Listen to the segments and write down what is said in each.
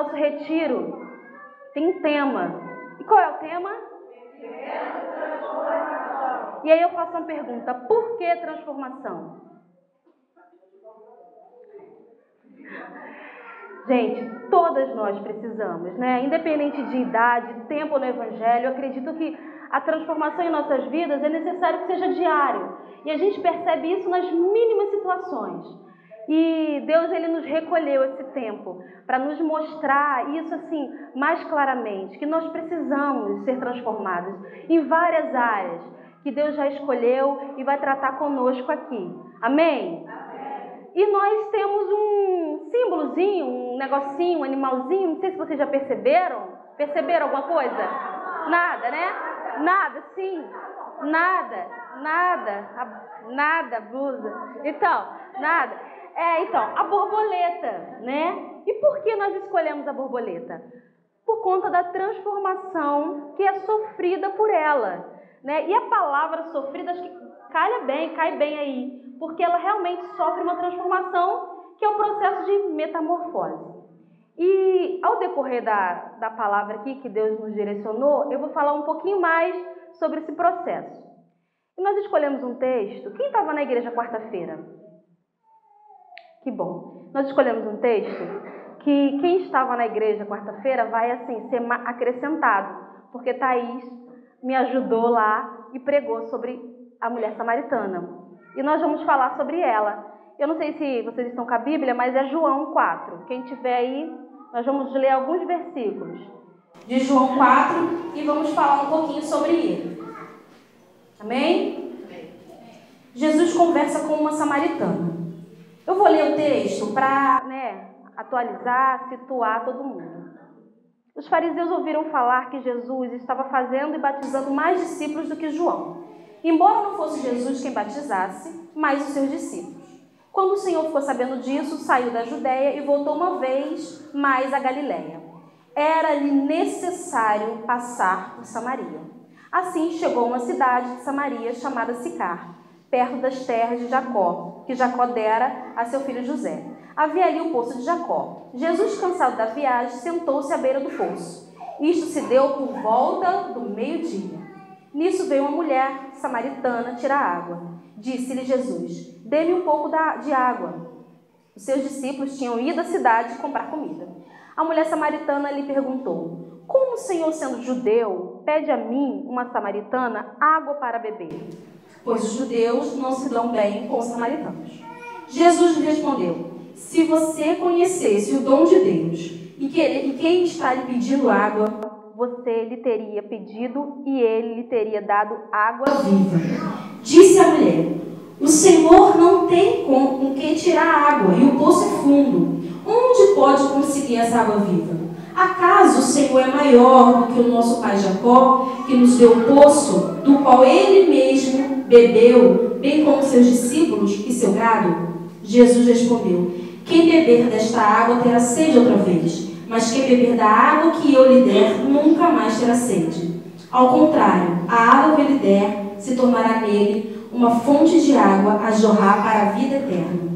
nosso retiro tem um tema. E qual é o tema? E aí eu faço uma pergunta: por que transformação? Gente, todas nós precisamos, né? Independente de idade, tempo no Evangelho, eu acredito que a transformação em nossas vidas é necessário que seja diário. E a gente percebe isso nas mínimas situações. E Deus, Ele nos recolheu esse tempo para nos mostrar isso assim mais claramente, que nós precisamos ser transformados em várias áreas que Deus já escolheu e vai tratar conosco aqui. Amém? E nós temos um símbolozinho, um negocinho, um animalzinho, não sei se vocês já perceberam. Perceberam alguma coisa? Nada, né? Nada, sim. Nada, blusa. Então, nada. Então, a borboleta, né? E por que nós escolhemos a borboleta? Por conta da transformação que é sofrida por ela, né? E a palavra sofrida, acho que cai bem aí, porque ela realmente sofre uma transformação que é o processo de metamorfose. E ao decorrer da palavra aqui que Deus nos direcionou, eu vou falar um pouquinho mais sobre esse processo. E nós escolhemos um texto. Quem estava na igreja quarta-feira? Que bom. Nós escolhemos um texto que quem estava na igreja quarta-feira vai assim ser acrescentado, porque Thaís me ajudou lá e pregou sobre a mulher samaritana. E nós vamos falar sobre ela. Eu não sei se vocês estão com a Bíblia, mas é João 4. Quem tiver aí, nós vamos ler alguns versículos de João 4 e vamos falar um pouquinho sobre ele. Amém? Jesus conversa com uma samaritana. Eu vou ler o texto para, atualizar, situar todo mundo. Os fariseus ouviram falar que Jesus estava fazendo e batizando mais discípulos do que João, embora não fosse Jesus quem batizasse, mas os seus discípulos. Quando o Senhor ficou sabendo disso, saiu da Judeia e voltou uma vez mais à Galileia. Era-lhe necessário passar por Samaria. Assim chegou a uma cidade de Samaria chamada Sicar, perto das terras de Jacó, que Jacó dera a seu filho José. Havia ali o poço de Jacó. Jesus, cansado da viagem, sentou-se à beira do poço. Isto se deu por volta do meio-dia. Nisso veio uma mulher samaritana tirar água. Disse-lhe Jesus: dê-me um pouco de água. Os seus discípulos tinham ido à cidade comprar comida. A mulher samaritana lhe perguntou: como o Senhor, sendo judeu, pede a mim, uma samaritana, água para beber? Pois os judeus não se dão bem com os samaritanos. Jesus lhe respondeu: se você conhecesse o dom de Deus e quem está lhe pedindo água, você lhe teria pedido e ele lhe teria dado água viva. Disse a mulher: o Senhor não tem com quem tirar água e o poço é fundo. Onde pode conseguir essa água viva? Acaso o Senhor é maior do que o nosso pai Jacó, que nos deu o poço, do qual ele mesmo bebeu, bem como seus discípulos e seu gado? Jesus respondeu: quem beber desta água terá sede outra vez, mas quem beber da água que eu lhe der nunca mais terá sede. Ao contrário, a água que eu lhe der se tornará nele uma fonte de água a jorrar para a vida eterna.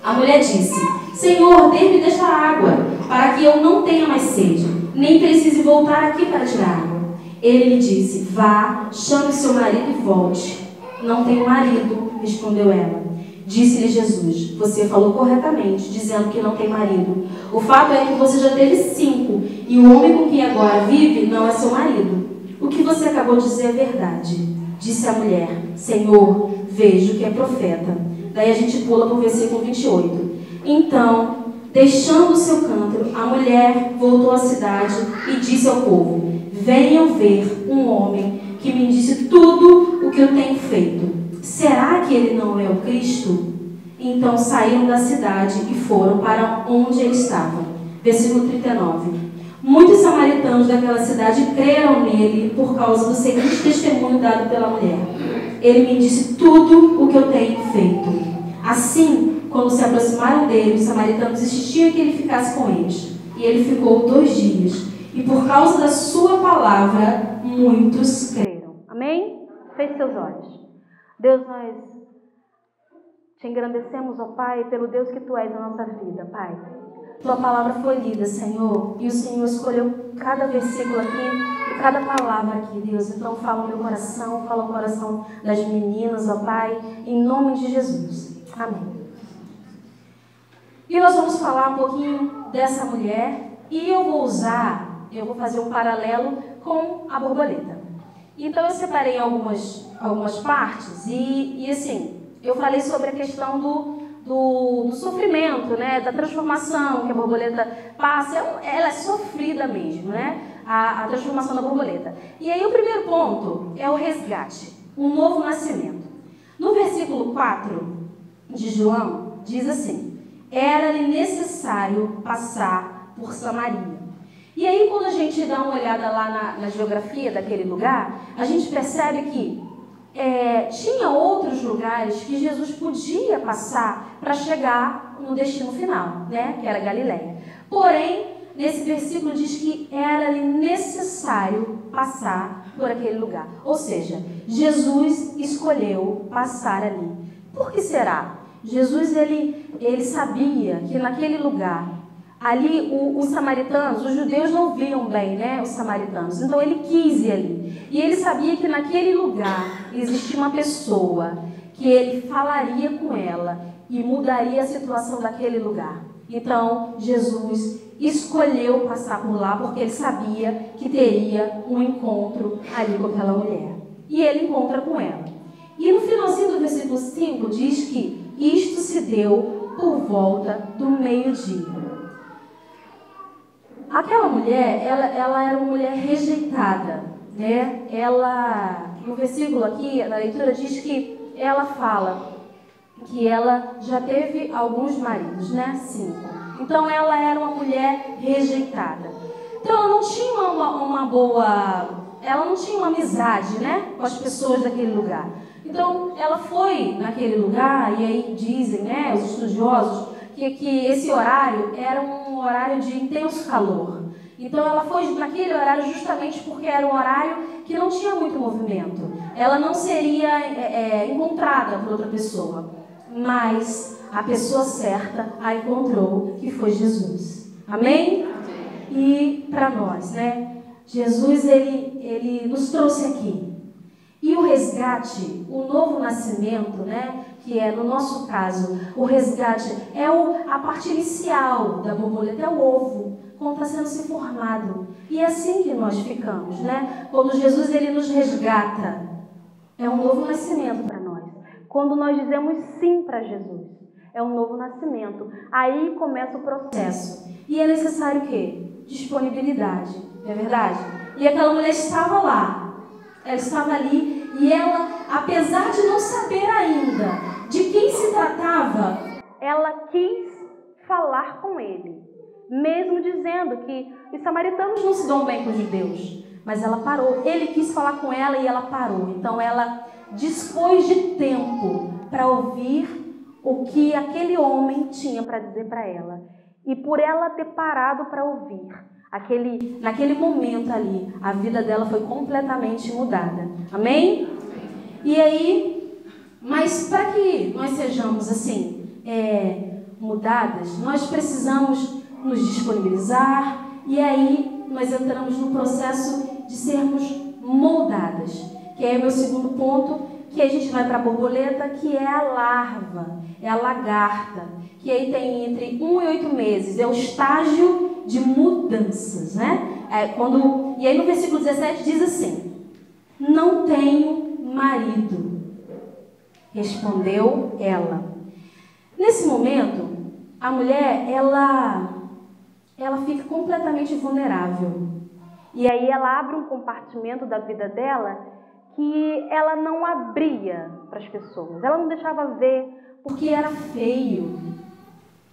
A mulher disse: Senhor, dê-me desta água, para que eu não tenha mais sede, nem precise voltar aqui para tirar água. Ele lhe disse: vá, chame seu marido e volte. Não tenho marido, respondeu ela. Disse-lhe Jesus: você falou corretamente, dizendo que não tem marido. O fato é que você já teve 5, e o homem com quem agora vive não é seu marido. O que você acabou de dizer é verdade. Disse a mulher: Senhor, vejo que é profeta. Daí a gente pula para o versículo 28. Então, deixando o seu cântaro, a mulher voltou à cidade e disse ao povo: venham ver um homem que me disse tudo o que eu tenho feito. Será que ele não é o Cristo? Então saíram da cidade e foram para onde ele estava. Versículo 39. Muitos samaritanos daquela cidade creram nele por causa do seguinte testemunho dado pela mulher: ele me disse tudo o que eu tenho feito. Assim, quando se aproximaram dele, os samaritanos insistiam que ele ficasse com eles. E ele ficou 2 dias. E por causa da sua palavra, muitos creram. Amém? Feche seus olhos. Deus, nós te engrandecemos, ó Pai, pelo Deus que Tu és na nossa vida, Pai. Tua palavra foi lida, Senhor, e o Senhor escolheu cada versículo aqui e cada palavra aqui, Deus. Então fala o meu coração, fala o coração das meninas, ó Pai, em nome de Jesus. Amém. E nós vamos falar um pouquinho dessa mulher e eu vou fazer um paralelo com a borboleta. Então eu separei algumas partes e assim, eu falei sobre a questão do sofrimento, né, da transformação que a borboleta passa. Ela é sofrida mesmo, né, a transformação da borboleta. E aí o primeiro ponto é o resgate, um novo nascimento. No versículo 4 de João, diz assim: era-lhe necessário passar por Samaria. E aí quando a gente dá uma olhada lá na geografia daquele lugar, a gente percebe que tinha outros lugares que Jesus podia passar para chegar no destino final, né? Que era Galileia. Porém, nesse versículo diz que era-lhe necessário passar por aquele lugar. Ou seja, Jesus escolheu passar ali. Por que será? Jesus ele sabia que naquele lugar, ali os samaritanos, os judeus não viam bem, né, os samaritanos. Então ele quis ir ali. E ele sabia que naquele lugar existia uma pessoa que ele falaria com ela e mudaria a situação daquele lugar. Então Jesus escolheu passar por lá porque ele sabia que teria um encontro ali com aquela mulher. E ele encontra com ela. E no finalzinho do versículo 5 diz que isto se deu por volta do meio-dia. Aquela mulher, ela era uma mulher rejeitada, né? No versículo aqui, na leitura, diz que ela fala que ela já teve alguns maridos, né? 5. Então, ela era uma mulher rejeitada. Então, ela não tinha ela não tinha uma amizade, né? Com as pessoas daquele lugar. Então, ela foi naquele lugar, e aí dizem, né, os estudiosos, que esse horário era um horário de intenso calor. Então ela foi naquele horário justamente porque era um horário que não tinha muito movimento. Ela não seria encontrada por outra pessoa, mas a pessoa certa a encontrou, que foi Jesus. Amém? E para nós, né? Jesus ele nos trouxe aqui. E o resgate, o novo nascimento, né? Que é, no nosso caso, o resgate é a parte inicial da borboleta, é o ovo, quando está sendo se formado. E é assim que nós ficamos, né? Quando Jesus ele nos resgata, é um novo nascimento para nós. Quando nós dizemos sim para Jesus, é um novo nascimento. Aí começa o processo. E é necessário o quê? Disponibilidade, não é verdade? E aquela mulher estava lá. Ela estava ali e ela, apesar de não saber ainda de quem se tratava, ela quis falar com ele, mesmo dizendo que os samaritanos não se dão bem com os judeus. Mas ela parou, ele quis falar com ela e ela parou. Então ela dispôs de tempo para ouvir o que aquele homem tinha para dizer para ela. E por ela ter parado para ouvir, naquele momento ali, a vida dela foi completamente mudada. Amém? E aí, mas para que nós sejamos assim, mudadas, nós precisamos nos disponibilizar e aí nós entramos no processo de sermos moldadas. Que é o meu segundo ponto, que a gente vai para a borboleta, que é a larva, é a lagarta, que aí tem entre 1 e 8 meses, é o estágio de mudanças, né? E aí no versículo 17 diz assim: não tenho marido, respondeu ela. Nesse momento, a mulher, ela fica completamente vulnerável. E aí ela abre um compartimento da vida dela que ela não abria para as pessoas. Ela não deixava ver porque era feio.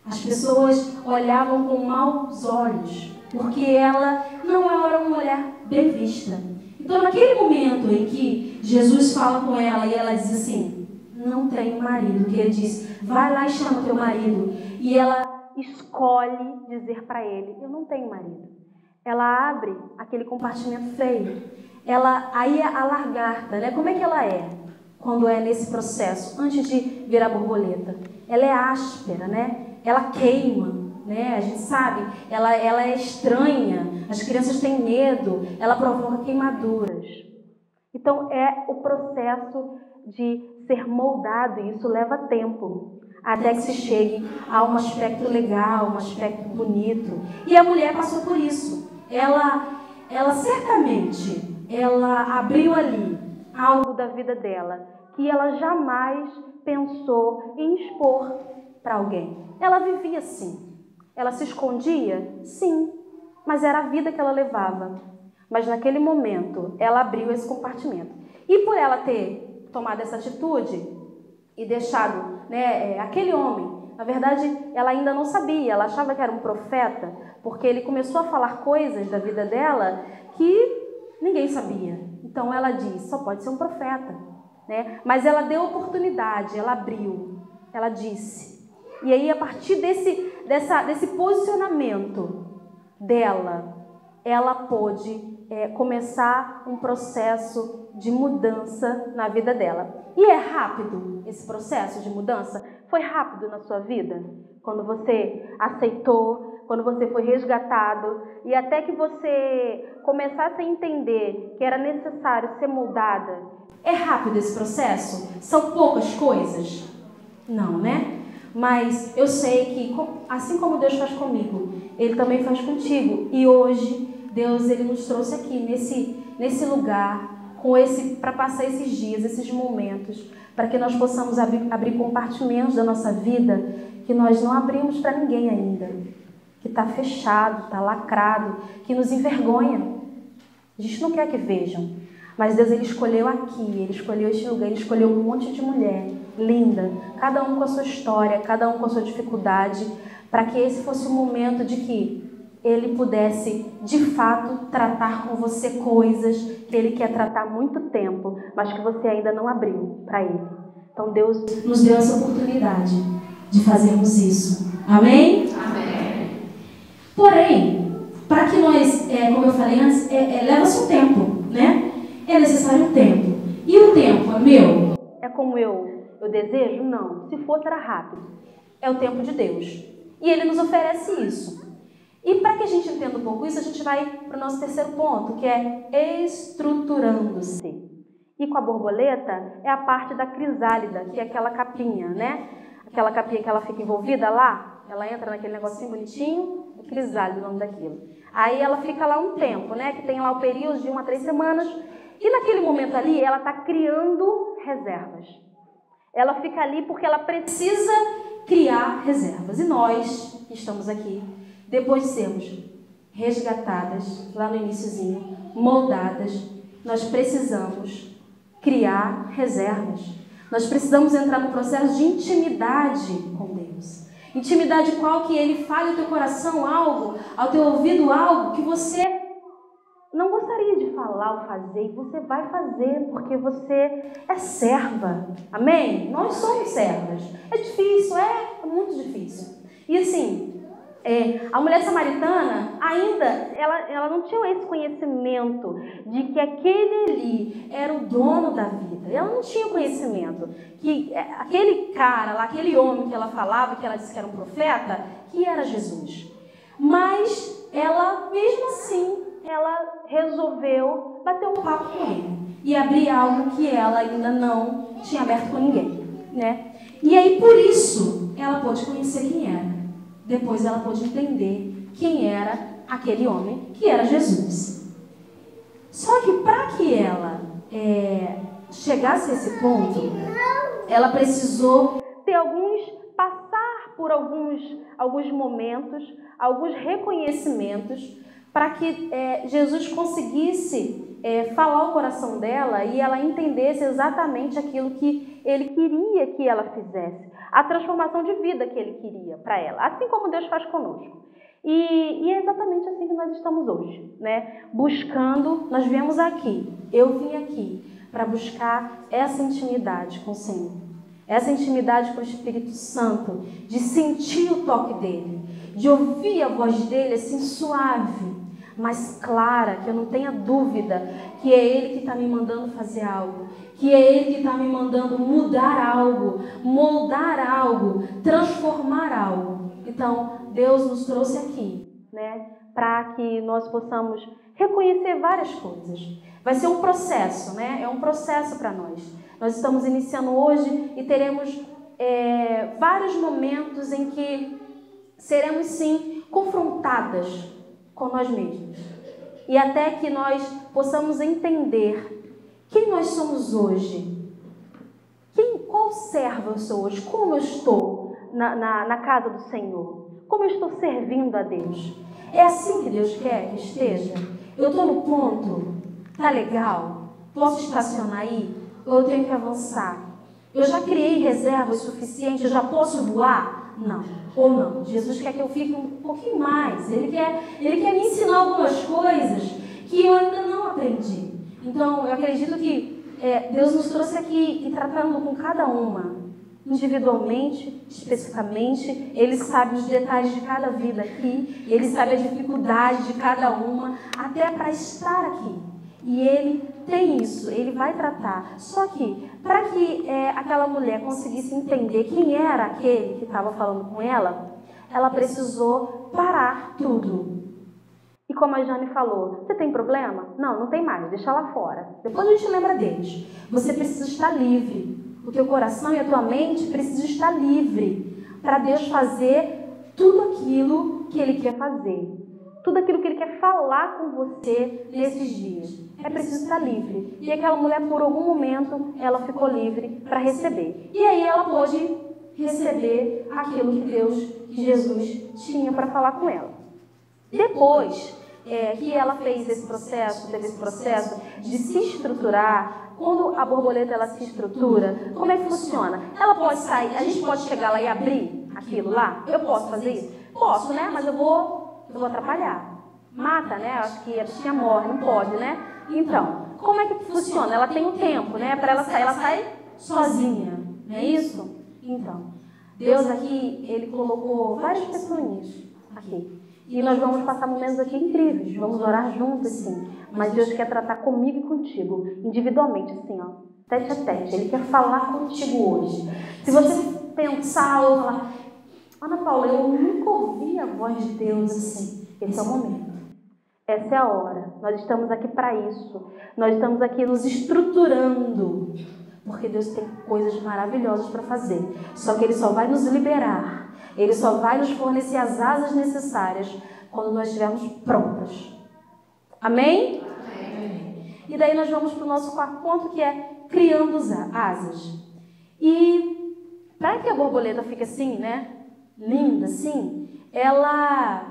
As pessoas olhavam com maus olhos, porque ela não era uma mulher bem vista. Então, naquele momento em que Jesus fala com ela e ela diz assim: não tenho marido, que ele diz: vai lá e chama teu marido. E ela escolhe dizer para ele: eu não tenho marido. Ela abre aquele compartimento feio. Aí a lagarta, né? Como é que ela é quando é nesse processo, antes de virar borboleta? Ela é áspera, né? Ela queima, né? A gente sabe, ela é estranha, as crianças têm medo, ela provoca queimaduras. Então é o processo de ser moldado e isso leva tempo, até que se chegue a um aspecto legal, um aspecto bonito. E a mulher passou por isso. Ela certamente, ela abriu ali algo da vida dela que ela jamais pensou em expor para alguém. Ela vivia assim. Ela se escondia? Sim. Mas era a vida que ela levava. Mas naquele momento, ela abriu esse compartimento. E por ela ter tomado essa atitude e deixado, né, aquele homem, na verdade, ela ainda não sabia, ela achava que era um profeta, porque ele começou a falar coisas da vida dela que ninguém sabia. Então ela disse, só pode ser um profeta, né? Mas ela deu oportunidade, ela abriu, ela disse. E aí, a partir desse posicionamento dela, ela pôde começar um processo de mudança na vida dela. E é rápido esse processo de mudança? Foi rápido na sua vida? Quando você aceitou, quando você foi resgatado e até que você começasse a entender que era necessário ser moldada. É rápido esse processo? São poucas coisas? Não, né? Mas eu sei que, assim como Deus faz comigo, Ele também faz contigo. E hoje, Deus ele nos trouxe aqui, nesse lugar, para passar esses dias, esses momentos, para que nós possamos abrir compartimentos da nossa vida que nós não abrimos para ninguém ainda, que está fechado, está lacrado, que nos envergonha. A gente não quer que vejam, mas Deus ele escolheu aqui, Ele escolheu este lugar, Ele escolheu um monte de mulher linda, cada um com a sua história, cada um com a sua dificuldade, para que esse fosse o momento de que Ele pudesse, de fato, tratar com você coisas que Ele quer tratar há muito tempo, mas que você ainda não abriu para Ele. Então Deus nos deu essa oportunidade de fazermos isso. Amém? Amém. Porém, para que nós, como eu falei antes, leva-se um tempo, né? É necessário um tempo. E o tempo é meu? É como eu desejo? Não. Se fosse, era rápido. É o tempo de Deus. E Ele nos oferece isso. E para que a gente entenda um pouco isso, a gente vai para o nosso terceiro ponto, que é estruturando-se. E com a borboleta é a parte da crisálida, que é aquela capinha, né? Aquela capinha que ela fica envolvida lá, ela entra naquele negocinho bonitinho, é crisálida o nome daquilo. Aí ela fica lá um tempo, né? Que tem lá o período de 1 a 3 semanas. E naquele momento ali, ela está criando reservas. Ela fica ali porque ela precisa criar reservas. E nós, que estamos aqui, depois de sermos resgatadas, lá no iniciozinho, moldadas, nós precisamos criar reservas. Nós precisamos entrar no processo de intimidade com Deus. Intimidade qual que Ele fale ao teu coração algo, ao teu ouvido algo que você não gostaria de falar ou fazer, e você vai fazer porque você é serva. Amém? Nós somos servas. É difícil, é muito difícil. E assim, a mulher samaritana ainda, ela não tinha esse conhecimento de que aquele ali era o dono da vida. Ela não tinha conhecimento que aquele cara lá, aquele homem que ela falava, que ela disse que era um profeta, que era Jesus. Mas ela, mesmo assim, ela resolveu bater um papo com ele e abrir algo que ela ainda não tinha aberto com ninguém, né? E aí, por isso, ela pôde conhecer quem era. Depois ela pôde entender quem era aquele homem, que era Jesus. Só que para que ela chegasse a esse ponto, ela precisou passar por alguns momentos, alguns reconhecimentos, para que Jesus conseguisse falar ao coração dela e ela entendesse exatamente aquilo que Ele queria que ela fizesse. A transformação de vida que Ele queria para ela, assim como Deus faz conosco. E é exatamente assim que nós estamos hoje, né? Buscando, nós viemos aqui, eu vim aqui para buscar essa intimidade com o Senhor. Essa intimidade com o Espírito Santo, de sentir o toque dEle, de ouvir a voz dEle assim suave, mas clara, que eu não tenha dúvida que é Ele que está me mandando fazer algo, que é Ele que está me mandando mudar algo, moldar algo, transformar algo. Então, Deus nos trouxe aqui, né, para que nós possamos reconhecer várias coisas. Vai ser um processo, né? É um processo para nós. Nós estamos iniciando hoje e teremos vários momentos em que seremos, sim, confrontadas com nós mesmos. E até que nós possamos entender quem nós somos hoje. Qual servo eu sou hoje? Como eu estou na casa do Senhor? Como eu estou servindo a Deus? É assim que Deus quer que esteja? Eu estou no ponto? Tá legal? Posso estacionar aí? Ou eu tenho que avançar? Eu já criei reservas suficientes? Eu já posso voar? Não. Ou não. Jesus quer que eu fique um pouquinho mais. Ele quer me ensinar algumas coisas que eu ainda não aprendi. Então, eu acredito que Deus nos trouxe aqui e tratando com cada uma individualmente, especificamente. Ele sabe os detalhes de cada vida aqui, Ele sabe a dificuldade de cada uma, até para estar aqui. E Ele tem isso, Ele vai tratar. Só que, para que aquela mulher conseguisse entender quem era aquele que estava falando com ela, ela precisou parar tudo. E como a Jane falou, você tem problema? Não, não tem mais, deixa lá fora. Depois a gente lembra deles. Você precisa estar livre. O teu coração e a tua mente precisam estar livre para Deus fazer tudo aquilo que Ele quer fazer. Tudo aquilo que Ele quer falar com você nesses dias. É preciso estar livre. E aquela mulher, por algum momento, ela ficou livre para receber. E aí ela pôde receber aquilo que Jesus tinha para falar com ela. Depois que ela fez esse processo, teve esse processo de se estruturar. Quando a borboleta ela se estrutura, como é que funciona? Ela pode sair, a gente pode chegar lá e abrir aquilo lá? Eu posso fazer isso? Posso, né? Mas eu vou atrapalhar. Mata, né? Acho que a bichinha morre, não pode, né? Então, como é que funciona? Ela tem um tempo, né? Para ela sai sozinha, não é isso? Então, Deus aqui, Ele colocou várias pessoas aqui. E nós vamos passar momentos aqui incríveis, vamos orar juntos, sim. Mas Deus quer tratar comigo e contigo, individualmente, assim, ó, tete a tete. Ele quer falar contigo hoje. Se você pensar ou falar, Ana Paula, eu nunca ouvi a voz de Deus assim. Esse é o momento. Essa é a hora. Nós estamos aqui para isso. Nós estamos aqui nos estruturando. Porque Deus tem coisas maravilhosas para fazer. Só que Ele só vai nos liberar. Ele só vai nos fornecer as asas necessárias quando nós estivermos prontas. Amém? Amém. E daí nós vamos para o nosso quarto ponto, que é criando asas. E para que a borboleta fique assim, né? Linda assim, ela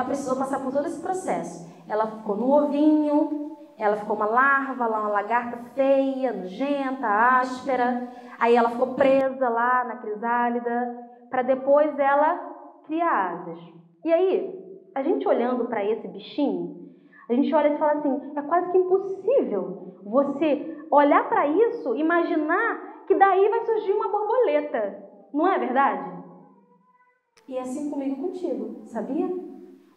precisou passar por todo esse processo. Ela ficou no ovinho, ela ficou uma larva, lá uma lagarta feia, nojenta, áspera. Aí ela ficou presa lá na crisálida, para depois ela criar asas. E aí, a gente olhando para esse bichinho, a gente olha e fala assim, é quase que impossível você olhar para isso, imaginar que daí vai surgir uma borboleta. Não é verdade? E é assim comigo e contigo, sabia?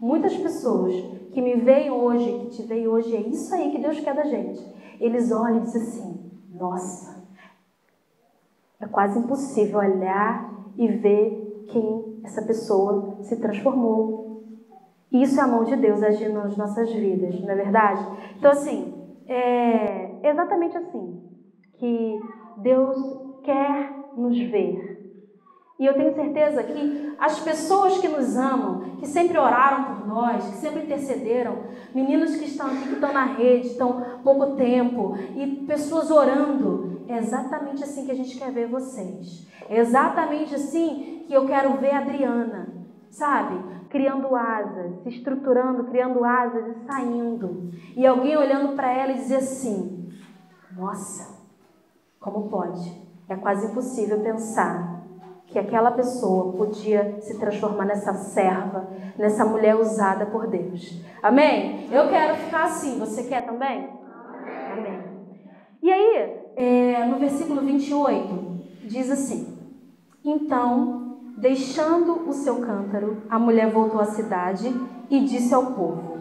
Muitas pessoas que me veem hoje, que te veem hoje, é isso aí que Deus quer da gente. Eles olham e dizem assim, nossa, é quase impossível olhar e ver quem essa pessoa se transformou. E isso é a mão de Deus agindo nas nossas vidas, não é verdade? Então, assim, é exatamente assim que Deus quer nos ver. E eu tenho certeza que as pessoas que nos amam, que sempre oraram por nós, que sempre intercederam, meninos que estão aqui, que estão na rede, estão há pouco tempo, e pessoas orando, é exatamente assim que a gente quer ver vocês. É exatamente assim que eu quero ver a Adriana, sabe? Criando asas, se estruturando, criando asas e saindo. E alguém olhando para ela e dizer assim, nossa, como pode? É quase impossível pensar que aquela pessoa podia se transformar nessa serva, nessa mulher usada por Deus. Amém? Eu quero ficar assim. Você quer também? Amém. E aí, no versículo 28, diz assim, então, deixando o seu cântaro, a mulher voltou à cidade e disse ao povo,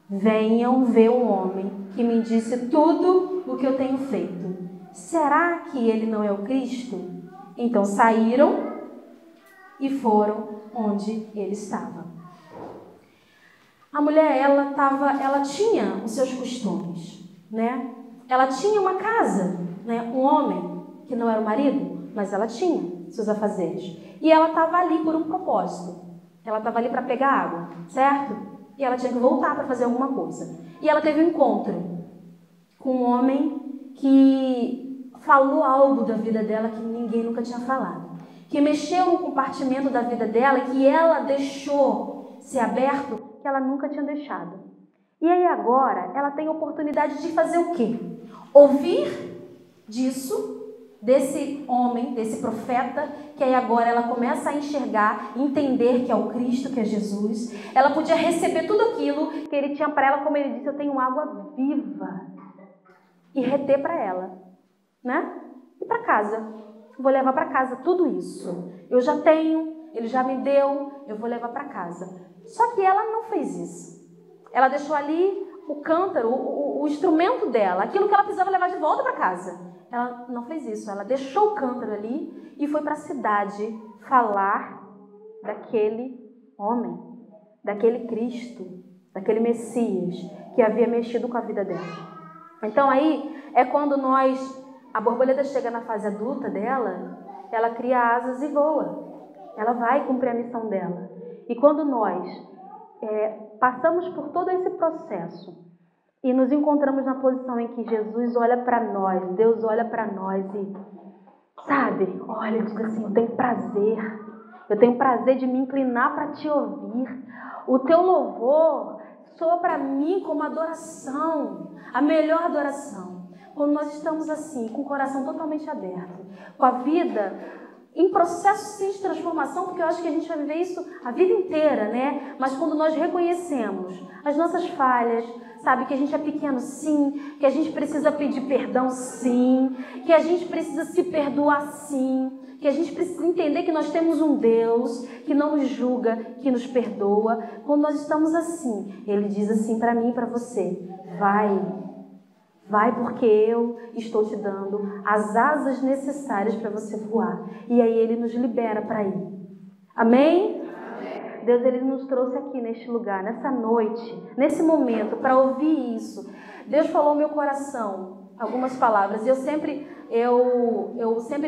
venham ver um homem que me disse tudo o que eu tenho feito. Será que ele não é o Cristo? Então saíram e foram onde ele estava. A mulher, ela tinha os seus costumes, né? Ela tinha uma casa, né? Um homem que não era o marido, mas ela tinha seus afazeres. E ela estava ali por um propósito. Ela estava ali para pegar água, certo? E ela tinha que voltar para fazer alguma coisa. E ela teve um encontro com um homem que falou algo da vida dela que ninguém nunca tinha falado. Que mexeu no compartimento da vida dela, que ela deixou ser aberto, que ela nunca tinha deixado. E aí agora ela tem a oportunidade de fazer o quê? Ouvir disso, desse homem, desse profeta, que aí agora ela começa a enxergar, entender que é o Cristo, que é Jesus. Ela podia receber tudo aquilo que ele tinha para ela, como ele disse, eu tenho água viva. E reter para ela, né? E para casa. Vou levar para casa tudo isso. Eu já tenho, ele já me deu, eu vou levar para casa. Só que ela não fez isso. Ela deixou ali o cântaro, o instrumento dela, aquilo que ela precisava levar de volta para casa. Ela não fez isso. Ela deixou o cântaro ali e foi para a cidade falar daquele homem, daquele Cristo, daquele Messias que havia mexido com a vida dela. Então aí é quando a borboleta chega na fase adulta dela, ela cria asas e voa. Ela vai cumprir a missão dela. E quando nós passamos por todo esse processo e nos encontramos na posição em que Jesus olha para nós, Deus olha para nós e, sabe, olha, diz assim, eu tenho prazer de me inclinar para te ouvir. O teu louvor soa para mim como adoração, a melhor adoração. Quando nós estamos assim, com o coração totalmente aberto, com a vida em processo sim de transformação, porque eu acho que a gente vai viver isso a vida inteira, né? Mas quando nós reconhecemos as nossas falhas, sabe, que a gente é pequeno sim, que a gente precisa pedir perdão sim, que a gente precisa se perdoar sim, que a gente precisa entender que nós temos um Deus que não nos julga, que nos perdoa. Quando nós estamos assim, Ele diz assim para mim e para você, vai porque eu estou te dando as asas necessárias para você voar. E aí Ele nos libera para ir. Amém? Amém? Deus, Ele nos trouxe aqui neste lugar, nessa noite, nesse momento, para ouvir isso. Deus falou no meu coração algumas palavras. Eu sempre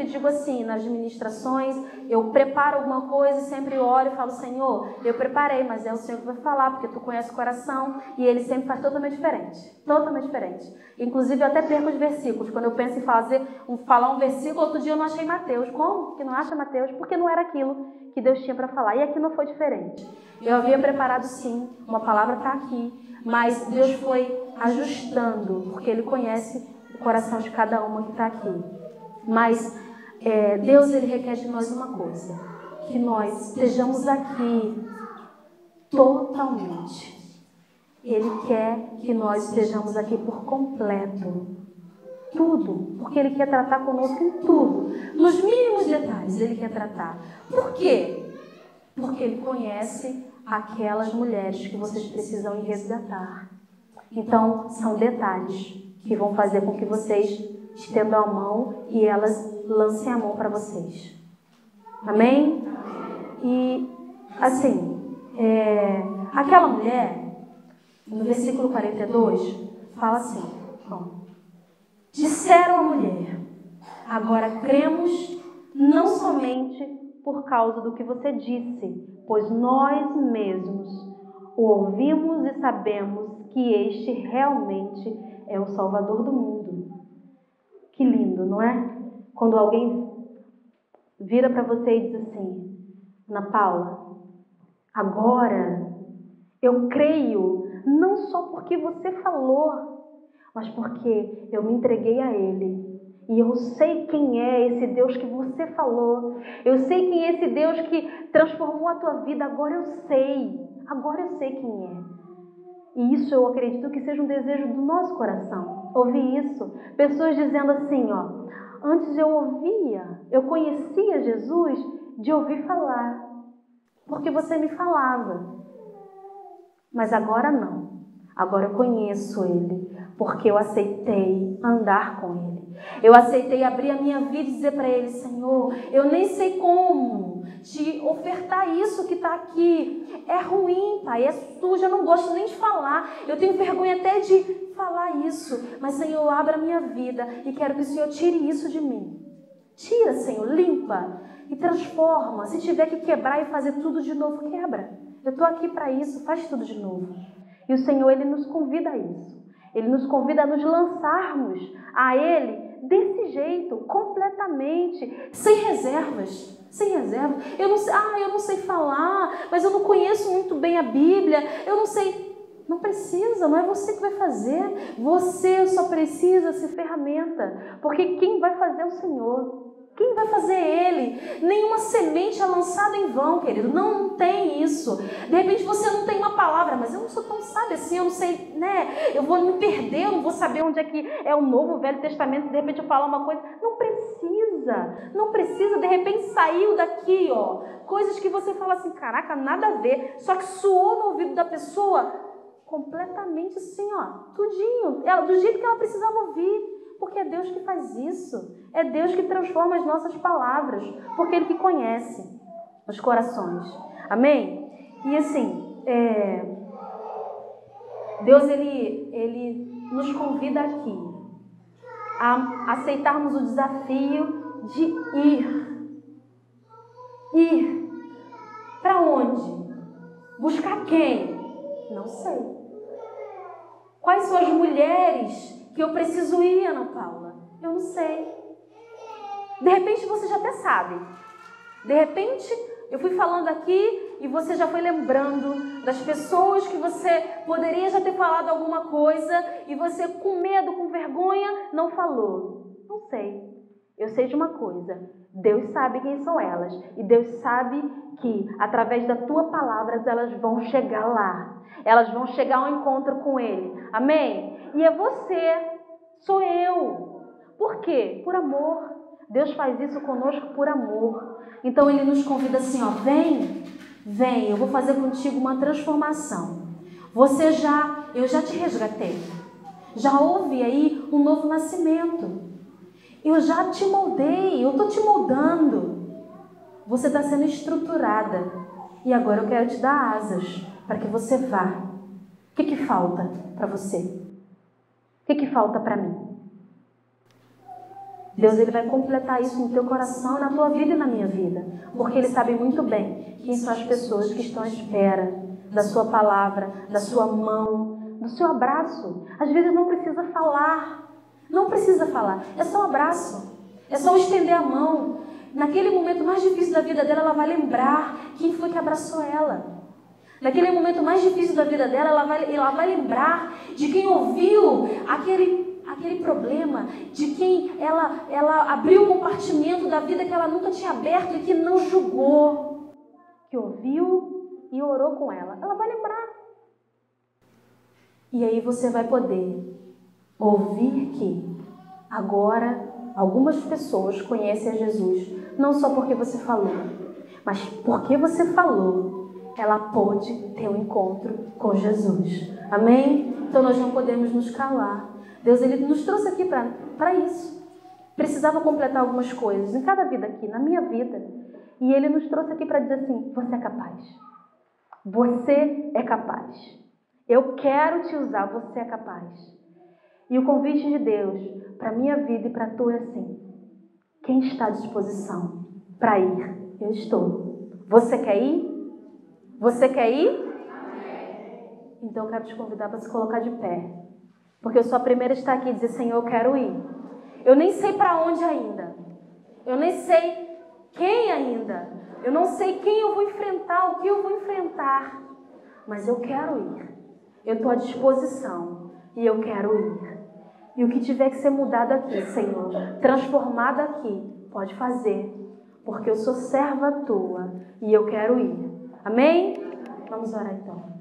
digo assim, nas ministrações, eu preparo alguma coisa e sempre oro e falo, Senhor, eu preparei, mas é o Senhor que vai falar, porque Tu conhece o coração, e Ele sempre faz totalmente diferente. Totalmente diferente. Inclusive, eu até perco os versículos. Quando eu penso em falar um versículo, outro dia eu não achei Mateus. Como que não acha Mateus? Porque não era aquilo que Deus tinha para falar. E aqui não foi diferente. Eu havia preparado sim, uma palavra está aqui, mas Deus foi ajustando, porque Ele conhece o coração de cada uma que está aqui. Mas Deus, Ele requer de nós uma coisa, que nós estejamos aqui totalmente. Ele quer que nós estejamos aqui por completo. Tudo, porque Ele quer tratar conosco em tudo. Nos mínimos detalhes Ele quer tratar. Por quê? Porque Ele conhece aquelas mulheres que vocês precisam ir resgatar. Então, são detalhes que vão fazer com que vocês estendam a mão e elas lancem a mão para vocês. Amém? E, assim, aquela mulher, no versículo 42, fala assim, disseram à mulher, agora cremos não somente por causa do que você disse, pois nós mesmos o ouvimos e sabemos que este realmente é o Salvador do mundo. Que lindo, não é? Quando alguém vira para você e diz assim, Ana Paula, agora eu creio, não só porque você falou, mas porque eu me entreguei a Ele. E eu sei quem é esse Deus que você falou. Eu sei quem é esse Deus que transformou a tua vida. Agora eu sei quem é. E isso eu acredito que seja um desejo do nosso coração. Ouvir isso. Pessoas dizendo assim, antes eu conhecia Jesus de ouvir falar. Porque você me falava. Mas agora não. Agora eu conheço Ele, porque eu aceitei andar com Ele. Eu aceitei abrir a minha vida e dizer para Ele: Senhor, eu nem sei como te ofertar isso que está aqui. É ruim, Pai, é sujo, eu não gosto nem de falar. Eu tenho vergonha até de falar isso. Mas, Senhor, abra a minha vida e quero que o Senhor tire isso de mim. Tira, Senhor, limpa e transforma. Se tiver que quebrar e fazer tudo de novo, quebra. Eu estou aqui para isso, faz tudo de novo. E o Senhor, Ele nos convida a isso. Ele nos convida a nos lançarmos a Ele desse jeito, completamente, sem reservas. Sem reserva. Eu não sei falar, mas eu não conheço muito bem a Bíblia. Eu não sei. Não precisa, não é você que vai fazer. Você só precisa ser ferramenta. Porque quem vai fazer é o Senhor. Quem vai fazer Ele? Nenhuma semente é lançada em vão, querido. Não tem isso. De repente você não tem uma palavra, mas eu não sou tão sábia assim, eu não sei, né? Eu vou me perder, eu não vou saber onde é que é o Novo, o Velho Testamento, de repente eu falo uma coisa. Não precisa, não precisa. De repente saiu daqui, ó, coisas que você fala assim, caraca, nada a ver. Só que soou no ouvido da pessoa completamente assim, ó, tudinho, do jeito que ela precisava ouvir. Porque é Deus que faz isso. É Deus que transforma as nossas palavras. Porque Ele que conhece os corações. Amém? E assim, Deus, Ele nos convida aqui a aceitarmos o desafio de ir. Ir. Para onde? Buscar quem? Não sei. Quais são as mulheres que eu preciso ir, Ana Paula? Eu não sei. De repente você já até sabe. De repente eu fui falando aqui e você já foi lembrando das pessoas que você poderia já ter falado alguma coisa e você com medo, com vergonha, não falou. Não sei. Eu sei de uma coisa. Deus sabe quem são elas. E Deus sabe que através da tua palavra elas vão chegar lá. Elas vão chegar ao encontro com Ele. Amém? E é você. Sou eu. Por quê? Por amor. Deus faz isso conosco por amor. Então Ele nos convida assim, ó, vem, eu vou fazer contigo uma transformação. Eu já te resgatei. Já houve aí um novo nascimento. Eu já te moldei, eu estou te moldando. Você está sendo estruturada. E agora eu quero te dar asas para que você vá. O que falta para você? O que falta para mim? Deus, Ele vai completar isso no teu coração, na tua vida e na minha vida. Porque Ele sabe muito bem quem são as pessoas que estão à espera da sua palavra, da sua mão, do seu abraço. Às vezes não precisa falar. Não precisa falar. É só um abraço. É só estender a mão. Naquele momento mais difícil da vida dela, ela vai lembrar quem foi que abraçou ela. Naquele momento mais difícil da vida dela, ela vai lembrar de quem ouviu aquele problema, de quem ela abriu o compartimento da vida que ela nunca tinha aberto e que não julgou, que ouviu e orou com ela. Ela vai lembrar. E aí você vai poder ouvir que agora algumas pessoas conhecem a Jesus, não só porque você falou, mas porque você falou, ela pôde ter um encontro com Jesus. Amém? Então nós não podemos nos calar. Deus, Ele nos trouxe aqui para isso. Precisava completar algumas coisas em cada vida aqui, na minha vida. E Ele nos trouxe aqui para dizer assim, você é capaz. Você é capaz. Eu quero te usar, você é capaz. E o convite de Deus para a minha vida e para a tua é assim. Quem está à disposição para ir? Eu estou. Você quer ir? Você quer ir? Amém. Então eu quero te convidar para se colocar de pé. Porque eu sou a primeira a estar aqui e dizer, Senhor, eu quero ir. Eu nem sei para onde ainda. Eu nem sei quem ainda. Eu não sei quem eu vou enfrentar, o que eu vou enfrentar. Mas eu quero ir. Eu estou à disposição. E eu quero ir. E o que tiver que ser mudado aqui, Senhor, transformado aqui, pode fazer. Porque eu sou serva tua e eu quero ir. Amém? Vamos orar então.